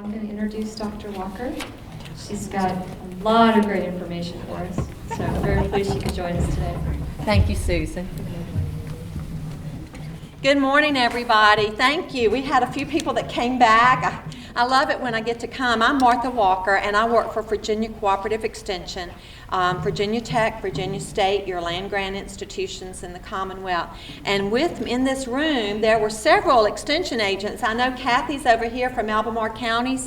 I'm going to introduce Dr. Walker. She's got a lot of great information for us, so I'm very pleased she could join us today. Thank you, Susan. Good morning, everybody. Thank you. We had a few people that came back. I love it when I get to come. I'm Martha Walker, and I work for Virginia Cooperative Extension, Virginia Tech, Virginia State, your land-grant institutions in the Commonwealth. And in this room, there were several extension agents. I know Kathy's over here from Albemarle County,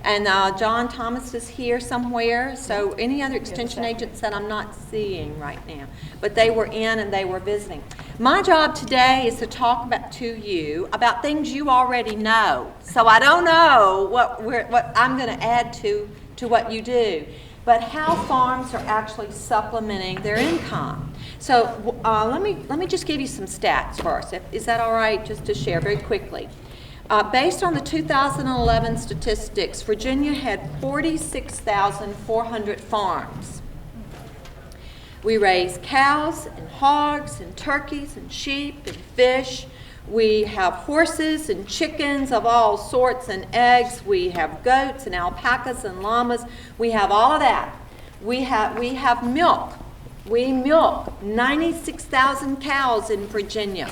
and John Thomas is here somewhere. So any other extension agents that I'm not seeing right now, but they were in and they were visiting. My job today is to talk to you about things you already know. So I don't know what I'm going to add to what you do, but how farms are actually supplementing their income. So let me just give you some stats first. Is that all right? Just to share very quickly. Based on the 2011 statistics, Virginia had 46,400 farms. We raise cows and hogs and turkeys and sheep and fish. We have horses and chickens of all sorts and eggs. We have goats and alpacas and llamas. We have all of that. We have milk. We milk 96,000 cows in Virginia.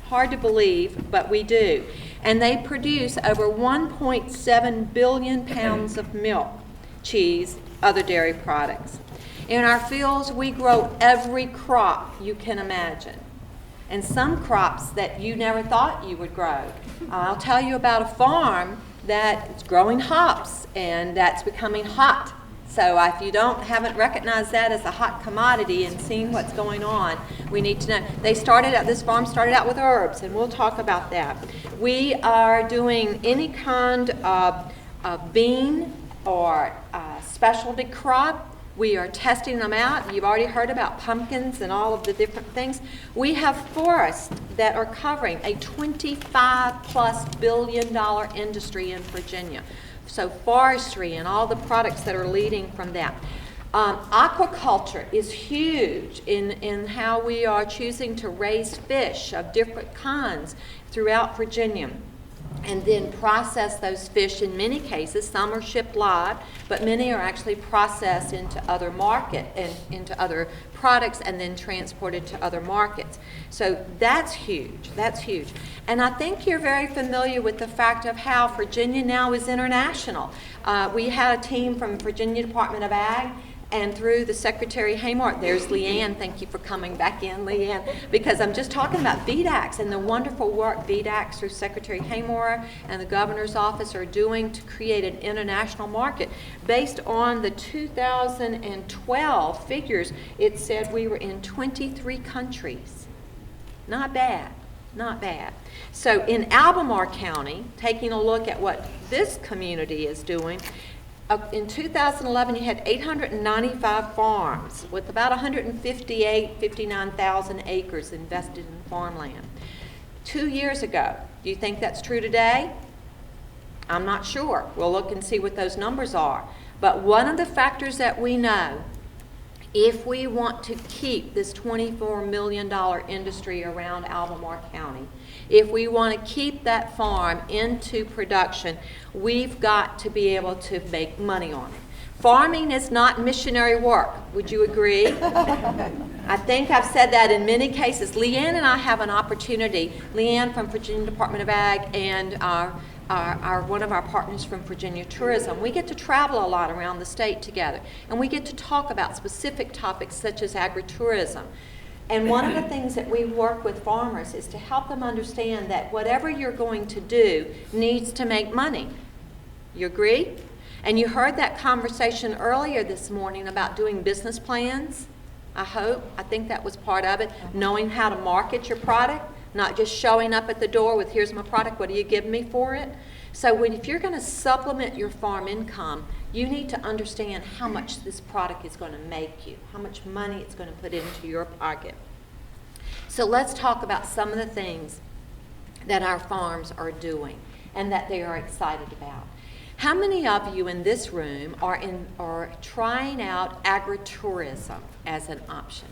Hard to believe, but we do. And they produce over 1.7 billion pounds of milk, cheese, other dairy products. In our fields, we grow every crop you can imagine, and some crops that you never thought you would grow. I'll tell you about a farm that's growing hops, and that's becoming hot. So if you haven't recognized that as a hot commodity and seen what's going on, we need to know. This farm started out with herbs, and we'll talk about that. We are doing any kind of bean or specialty crop. We are testing them out. You've already heard about pumpkins and all of the different things. We have forests that are covering a $25+ billion industry in Virginia. So forestry and all the products that are leading from that. Aquaculture is huge in how we are choosing to raise fish of different kinds throughout Virginia, and then process those fish. In many cases, some are shipped live, but many are actually processed into other into other products and then transported to other markets. So that's huge. That's huge. And I think you're very familiar with the fact of how Virginia now is international. We had a team from Virginia Department of Ag, and through the Secretary Haymark, there's Leanne. Thank you for coming back in, Leanne, because I'm just talking about VDACs and the wonderful work VDACs through Secretary Haymark and the governor's office are doing to create an international market. Based on the 2012 figures, it said we were in 23 countries. Not bad, not bad. So in Albemarle County, taking a look at what this community is doing, in 2011, you had 895 farms with about 59,000 acres invested in farmland. 2 years ago, do you think that's true today? I'm not sure. We'll look and see what those numbers are. But one of the factors that we know, if we want to keep this $24 million industry around Albemarle County, if we want to keep that farm into production, we've got to be able to make money on it. Farming is not missionary work. Would you agree? I think I've said that in many cases. Leanne and I have an opportunity. Leanne from Virginia Department of Ag and one of our partners from Virginia Tourism. We get to travel a lot around the state together, and we get to talk about specific topics such as agritourism. And one of the things that we work with farmers is to help them understand that whatever you're going to do needs to make money. You agree? And you heard that conversation earlier this morning about doing business plans, I think that was part of it, knowing how to market your product, not just showing up at the door with, here's my product, what do you give me for it? So if you're going to supplement your farm income, you need to understand how much this product is going to make you, how much money it's going to put into your pocket. So let's talk about some of the things that our farms are doing and that they are excited about. How many of you in this room are trying out agritourism as an option?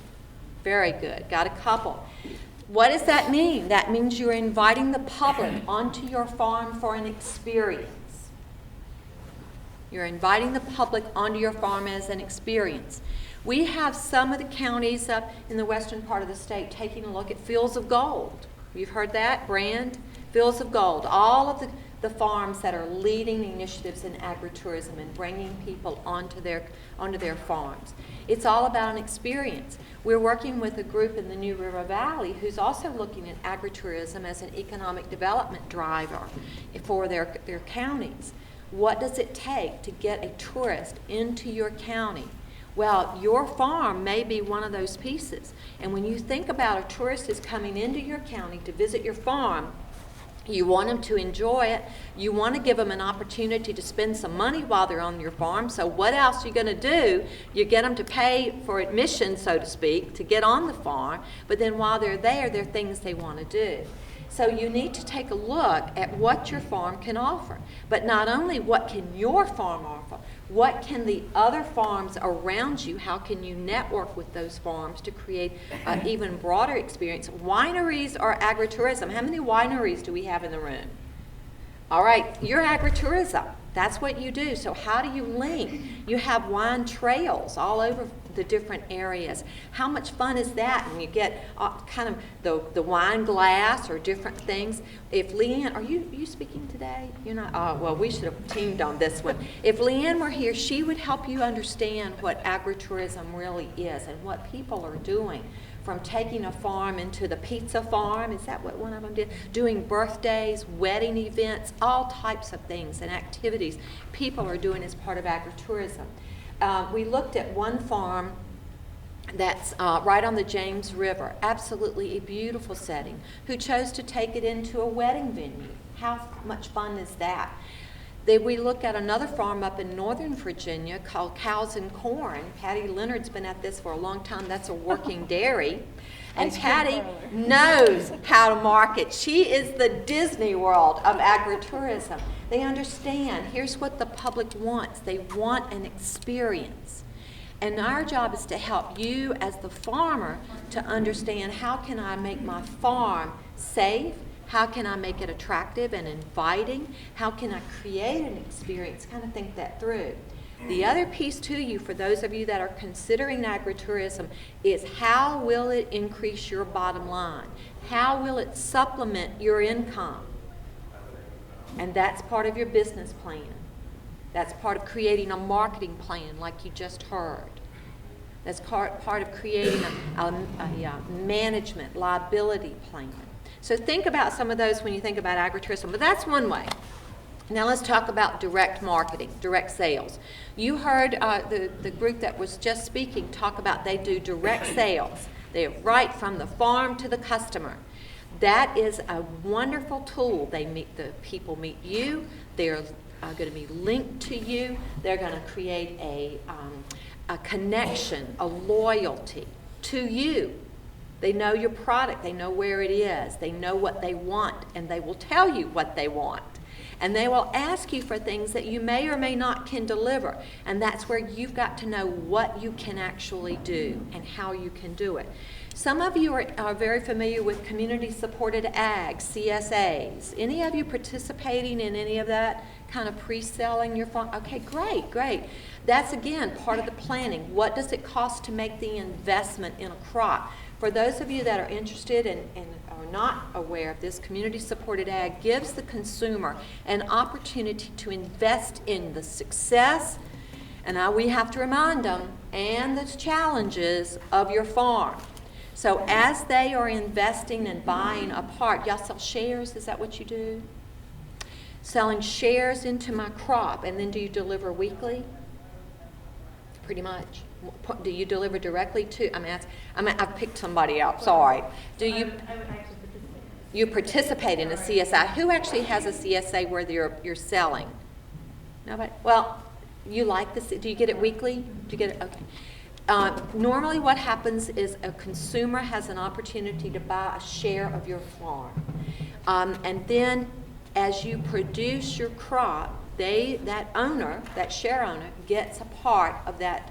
Very good. Got a couple. What does that mean? That means you're inviting the public onto your farm for an experience. You're inviting the public onto your farm as an experience. We have some of the counties up in the western part of the state taking a look at Fields of Gold. You've heard that brand? Fields of Gold. All of the farms that are leading initiatives in agritourism and bringing people onto their farms. It's all about an experience. We're working with a group in the New River Valley who's also looking at agritourism as an economic development driver for their counties. What does it take to get a tourist into your county? Well, your farm may be one of those pieces. And when you think about a tourist is coming into your county to visit your farm, you want them to enjoy it. You want to give them an opportunity to spend some money while they're on your farm. So what else are you going to do? You get them to pay for admission, so to speak, to get on the farm. But then while they're there are things they want to do. So you need to take a look at what your farm can offer. But not only what can your farm offer, what can the other farms around you, how can you network with those farms to create an even broader experience? Wineries or agritourism? How many wineries do we have in the room? All right, you're agritourism. That's what you do. So how do you link? You have wine trails all over the different areas. How much fun is that? And you get kind of the wine glass or different things. If Leanne, are you speaking today? You're not? Oh, well, we should have teamed on this one. If Leanne were here, she would help you understand what agritourism really is and what people are doing. From taking a farm into the pizza farm, is that what one of them did? Doing birthdays, wedding events, all types of things and activities people are doing as part of agritourism. We looked at one farm that's right on the James River, absolutely a beautiful setting, who chose to take it into a wedding venue. How much fun is that? We look at another farm up in Northern Virginia called Cows and Corn. Patty Leonard's been at this for a long time. That's a working dairy. And Patty knows how to market. She is the Disney World of agritourism. They understand, here's what the public wants. They want an experience. And our job is to help you as the farmer to understand, how can I make my farm safe? How can I make it attractive and inviting? How can I create an experience? Kind of think that through. The other piece to you, for those of you that are considering agritourism, is how will it increase your bottom line? How will it supplement your income? And that's part of your business plan. That's part of creating a marketing plan like you just heard. That's part of creating a management liability plan. So think about some of those when you think about agritourism, but that's one way. Now let's talk about direct marketing, direct sales. You heard the group that was just speaking talk about they do direct sales. They're right from the farm to the customer. That is a wonderful tool. The people meet you. They're going to be linked to you. They're going to create a connection, a loyalty to you. They know your product. They know where it is. They know what they want, and they will tell you what they want. And they will ask you for things that you may or may not can deliver. And that's where you've got to know what you can actually do and how you can do it. Some of you are very familiar with community-supported ag, CSAs. Any of you participating in any of that kind of pre-selling your farm? Okay, great. That's, again, part of the planning. What does it cost to make the investment in a crop? For those of you that are interested and are not aware of this, community-supported ag gives the consumer an opportunity to invest in the success, and now we have to remind them, and the challenges of your farm. So as they are investing and buying a part, y'all sell shares, is that what you do? Selling shares into my crop, and then do you deliver weekly? Pretty much. Do you deliver directly to, I've picked somebody out, sorry. Do you? I would actually participate. You participate in a CSI. Who actually has a CSA where you're selling? Nobody? Well, you like this, do you get it weekly? Do you get it, okay. Normally what happens is a consumer has an opportunity to buy a share of your farm. And then as you produce your crop, that share owner gets a part of that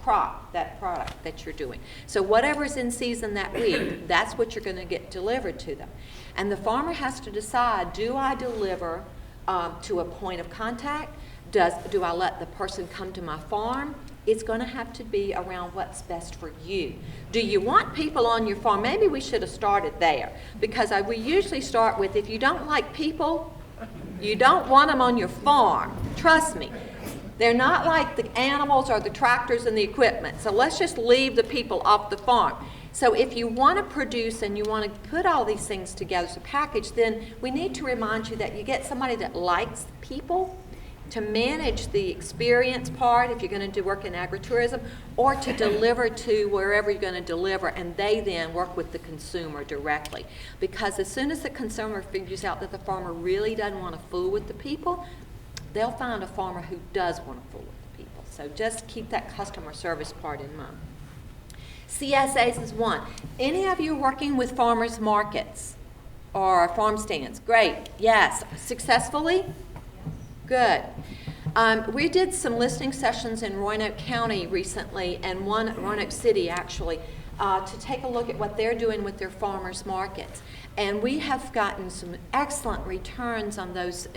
crop, that product that you're doing. So whatever's in season that week, that's what you're going to get delivered to them. And the farmer has to decide, do I deliver to a point of contact? Do I let the person come to my farm? It's going to have to be around what's best for you. Do you want people on your farm? Maybe we should have started there, because we usually start with, if you don't like people, you don't want them on your farm. Trust me. They're not like the animals or the tractors and the equipment. So let's just leave the people off the farm. So if you want to produce and you want to put all these things together as a package, then we need to remind you that you get somebody that likes people to manage the experience part if you're going to do work in agritourism, or to deliver to wherever you're going to deliver, and they then work with the consumer directly. Because as soon as the consumer figures out that the farmer really doesn't want to fool with the people, they'll find a farmer who does want to fool with the people. So just keep that customer service part in mind. CSAs is one. Any of you working with farmers markets or farm stands? Great. Yes. Successfully? Good. We did some listening sessions in Roanoke County recently, and one Roanoke City actually, to take a look at what they're doing with their farmers markets. And we have gotten some excellent returns on those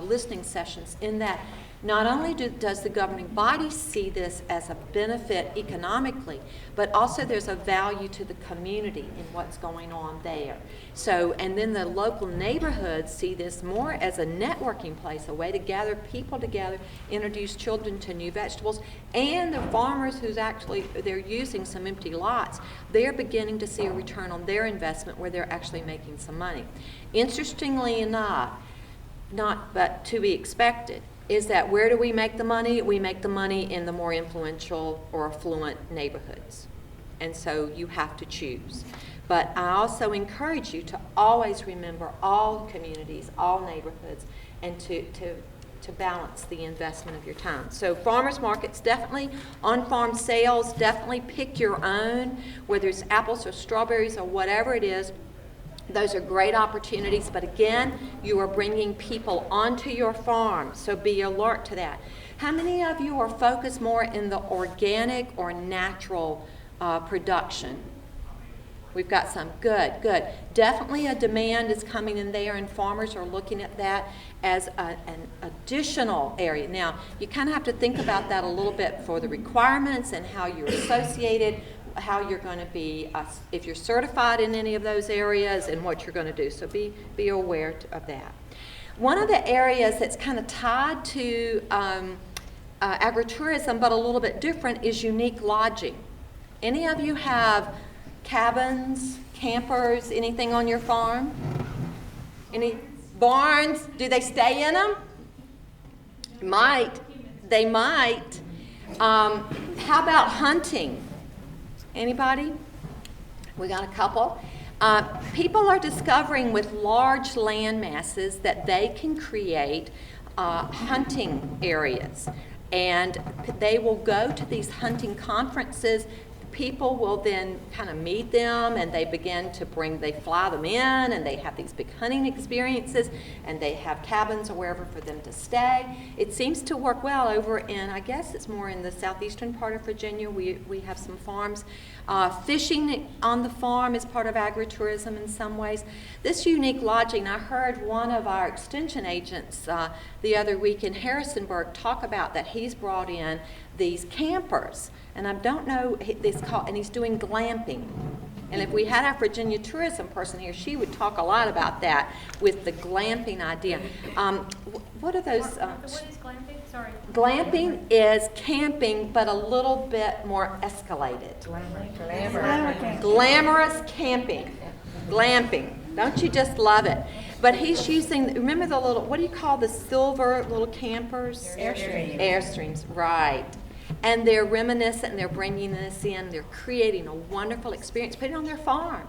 listening sessions, in that not only does the governing body see this as a benefit economically, but also there's a value to the community in what's going on there. So, and then the local neighborhoods see this more as a networking place, a way to gather people together, introduce children to new vegetables, and the farmers who's actually, they're using some empty lots, they're beginning to see a return on their investment where they're actually making some money. Interestingly enough, not but to be expected, is that where do we make the money? We make the money in the more influential or affluent neighborhoods. And so you have to choose. But I also encourage you to always remember all communities, all neighborhoods, and to balance the investment of your time. So farmers markets, definitely. On-farm sales, definitely pick your own, whether it's apples or strawberries or whatever it is. Those are great opportunities, but again, you are bringing people onto your farm, so be alert to that. How many of you are focused more in the organic or natural production? We've got some. Good, good. Definitely a demand is coming in there, and farmers are looking at that as an additional area. Now, you kind of have to think about that a little bit for the requirements and how you're associated, how you're going to be, if you're certified in any of those areas, and what you're going to do. So be aware of that. One of the areas that's kind of tied to agritourism, but a little bit different, is unique lodging. Any of you have cabins, campers, anything on your farm? Any barns? Do they stay in them? Might. They might. How about hunting? Anybody? We got a couple. People are discovering with large land masses that they can create hunting areas, and they will go to these hunting conferences. People will then kind of meet them, and they begin to they fly them in, and they have these big hunting experiences, and they have cabins or wherever for them to stay. It seems to work well over in, I guess it's more in the southeastern part of Virginia. We have some farms. Fishing on the farm is part of agritourism in some ways. This unique lodging, I heard one of our extension agents the other week in Harrisonburg talk about that. He's brought in these campers, and I don't know, and he's doing glamping. And if we had our Virginia tourism person here, she would talk a lot about that with the glamping idea. What are those? What is glamping? Sorry. Glamping is camping, but a little bit more escalated. Glamorous camping. Glamping. Don't you just love it? But he's using, remember the little, what do you call the silver little campers? Airstreams. Airstreams, right. And they're reminiscent, and they're bringing this in. They're creating a wonderful experience, put it on their farm.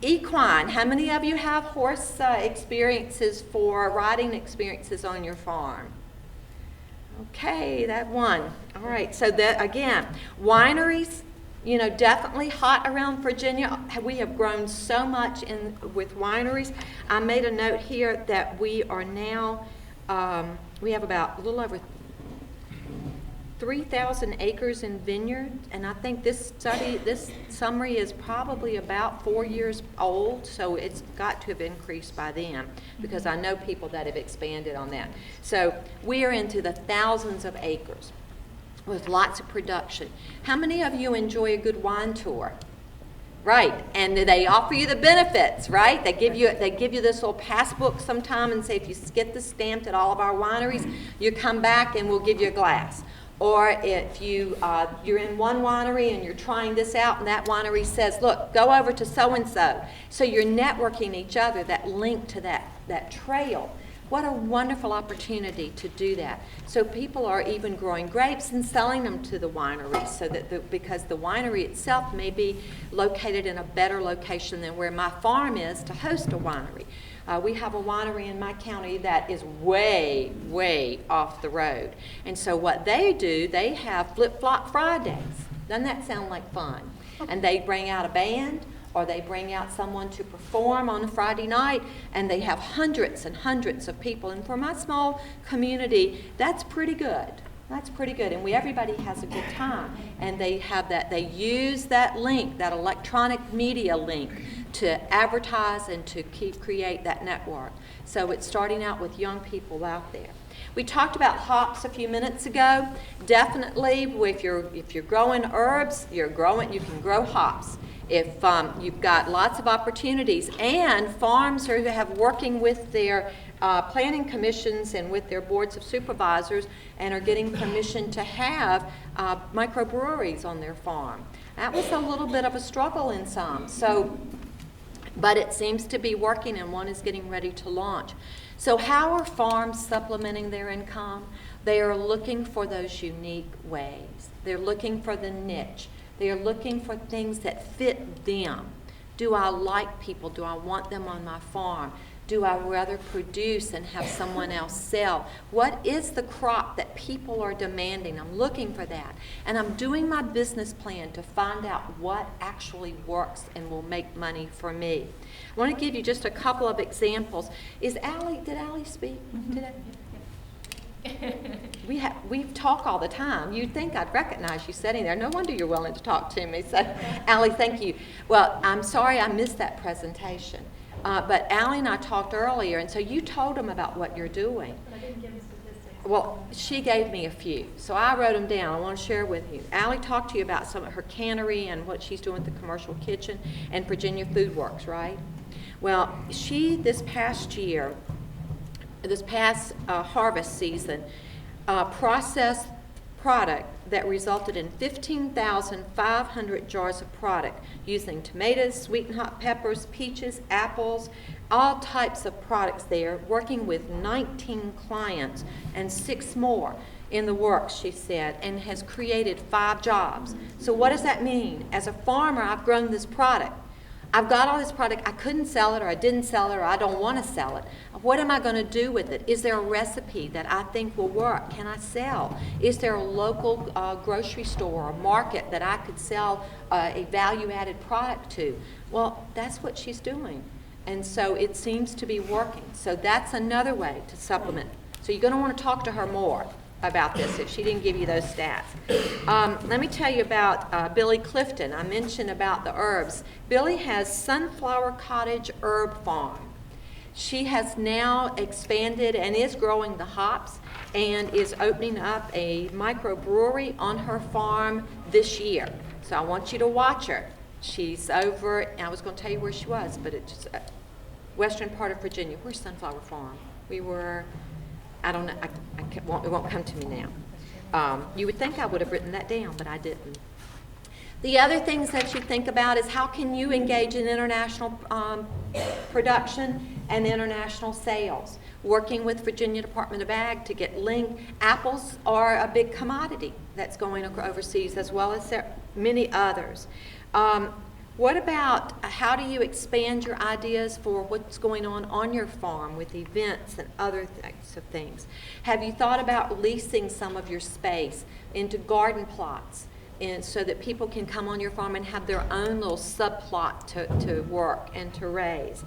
Equine, how many of you have horse experiences for riding experiences on your farm? Okay, that one. All right, so that again, wineries, definitely hot around Virginia. We have grown so much with wineries. I made a note here that we are now, we have about a little over 3,000 acres in vineyard, and I think this summary is probably about 4 years old, so it's got to have increased by then, because I know people that have expanded on that. So we are into the thousands of acres with lots of production. How many of you enjoy a good wine tour? Right, and they offer you the benefits, right? They give you this little passbook sometime and say, if you get this stamped at all of our wineries, you come back and we'll give you a glass. Or if you're in one winery and you're trying this out, and that winery says, look, go over to so-and-so. So you're networking each other, that link to that trail. What a wonderful opportunity to do that. So people are even growing grapes and selling them to the winery, so that because the winery itself may be located in a better location than where my farm is to host a winery. We have a winery in my county that is way, way off the road. And so what they do, they have flip-flop Fridays. Doesn't that sound like fun? And they bring out a band, or they bring out someone to perform on a Friday night, and they have hundreds and hundreds of people. And for my small community, that's pretty good. That's pretty good, and everybody has a good time. And they have that. They use that link, that electronic media link, to advertise and to create that network. So it's starting out with young people out there. We talked about hops a few minutes ago. Definitely, if you're growing herbs, you can grow hops. If you've got lots of opportunities, and farms have working with their planning commissions and with their boards of supervisors, and are getting permission to have microbreweries on their farm. That was a little bit of a struggle in some. But it seems to be working, and one is getting ready to launch. So how are farms supplementing their income? They are looking for those unique ways. They're looking for the niche. They are looking for things that fit them. Do I like people? Do I want them on my farm? Do I rather produce and have someone else sell? What is the crop that people are demanding? I'm looking for that. And I'm doing my business plan to find out what actually works and will make money for me. I want to give you just a couple of examples. Did Allie speak today? We talk all the time. You'd think I'd recognize you sitting there. No wonder you're willing to talk to me. So, Allie, thank you. Well, I'm sorry I missed that presentation. But Allie and I talked earlier, and so you told them about what you're doing. But I didn't give statistics. Well, she gave me a few, so I wrote them down. I want to share with you. Allie talked to you about some of her cannery and what she's doing with the commercial kitchen and Virginia Food Works, right? Well, this past harvest season, processed product that resulted in 15,500 jars of product using tomatoes, sweet and hot peppers, peaches, apples, all types of products there, working with 19 clients and 6 more in the works, she said, and has created 5 jobs. So what does that mean? As a farmer, I've grown this product. I've got all this product, I couldn't sell it, or I didn't sell it, or I don't want to sell it. What am I going to do with it? Is there a recipe that I think will work? Can I sell? Is there a local grocery store or market that I could sell a value-added product to? Well, that's what she's doing. And so it seems to be working. So that's another way to supplement. So you're going to want to talk to her more about this if she didn't give you those stats. Let me tell you about Billy Clifton. I mentioned about the herbs. Billy has Sunflower Cottage Herb Farm. She has now expanded and is growing the hops and is opening up a microbrewery on her farm this year. So I want you to watch her. She's over, I was going to tell you where she was, but it's just western part of Virginia. Where's Sunflower Farm? We were, I don't know, it won't come to me now. You would think I would have written that down, but I didn't. The other things that you think about is how can you engage in international production and international sales. Working with Virginia Department of Ag to get apples are a big commodity that's going overseas, as well as many others. What about how do you expand your ideas for what's going on your farm with events and other types of things? Have you thought about leasing some of your space into garden plots, and so that people can come on your farm and have their own little subplot to work and to raise?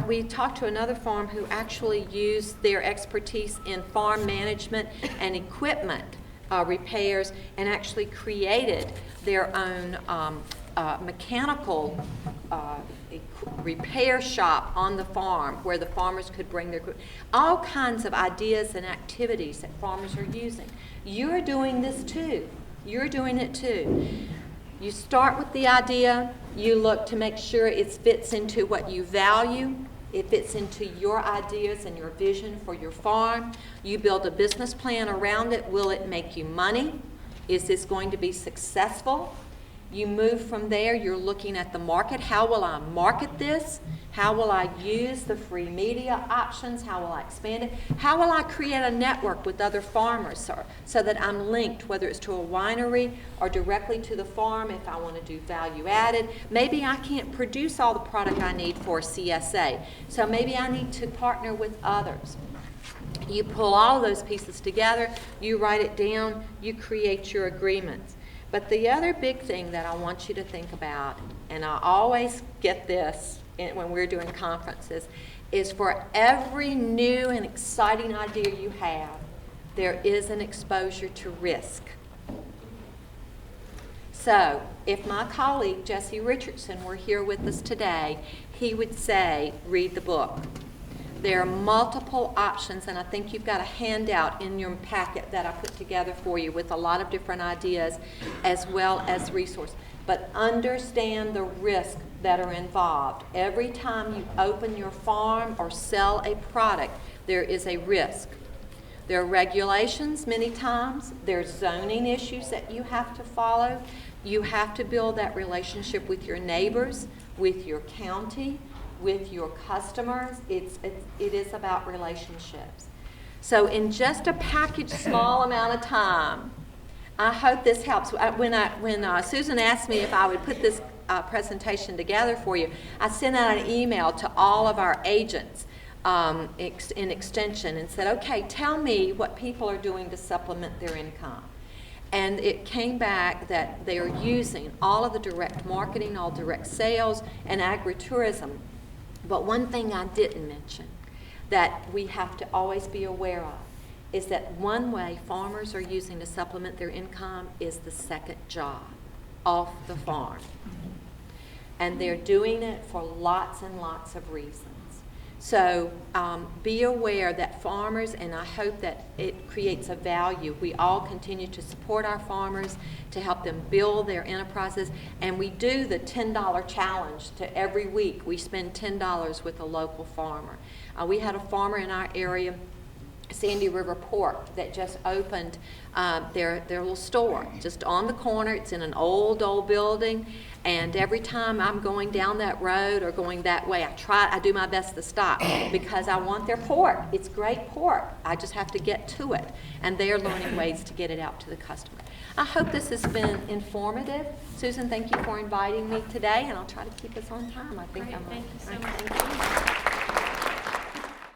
We talked to another farm who actually used their expertise in farm management and equipment repairs, and actually created their own mechanical repair shop on the farm where the farmers could bring their, all kinds of ideas and activities that farmers are using. You're doing this too. You're doing it too. You start with the idea, you look to make sure it fits into what you value, it fits into your ideas and your vision for your farm. You build a business plan around it. Will it make you money? Is this going to be successful? You move from there, you're looking at the market. How will I market this? How will I use the free media options? How will I expand it? How will I create a network with other farmers so that I'm linked, whether it's to a winery or directly to the farm if I want to do value added? Maybe I can't produce all the product I need for CSA, so maybe I need to partner with others. You pull all of those pieces together, you write it down, you create your agreements. But the other big thing that I want you to think about, and I always get this when we're doing conferences, is for every new and exciting idea you have, there is an exposure to risk. So if my colleague Jesse Richardson were here with us today, he would say, read the book. There are multiple options, and I think you've got a handout in your packet that I put together for you with a lot of different ideas as well as resources. But understand the risks that are involved. Every time you open your farm or sell a product, there is a risk. There are regulations many times. There's zoning issues that you have to follow. You have to build that relationship with your neighbors, with your county, with your customers. It is about relationships. So in just a packaged small amount of time, I hope this helps. When Susan asked me if I would put this presentation together for you, I sent out an email to all of our agents in Extension and said, okay, tell me what people are doing to supplement their income. And it came back that they are using all of the direct marketing, all direct sales, and agritourism. But one thing I didn't mention that we have to always be aware of is that one way farmers are using to supplement their income is the second job off the farm. And they're doing it for lots and lots of reasons. So be aware that farmers, and I hope that it creates a value. We all continue to support our farmers to help them build their enterprises, and we do the $10 challenge to every week. We spend $10 with a local farmer. We had a farmer in our area, Sandy River Pork, that just opened their little store just on the corner. It's in an old building, and every time I'm going down that road or going that way, I do my best to stop because I want their pork. It's great pork. I just have to get to it, and they're learning ways to get it out to the customer. I hope this has been informative. Susan, thank you for inviting me today, and I'll try to keep us on time. I think Great, I'm thank you so much. Thank you.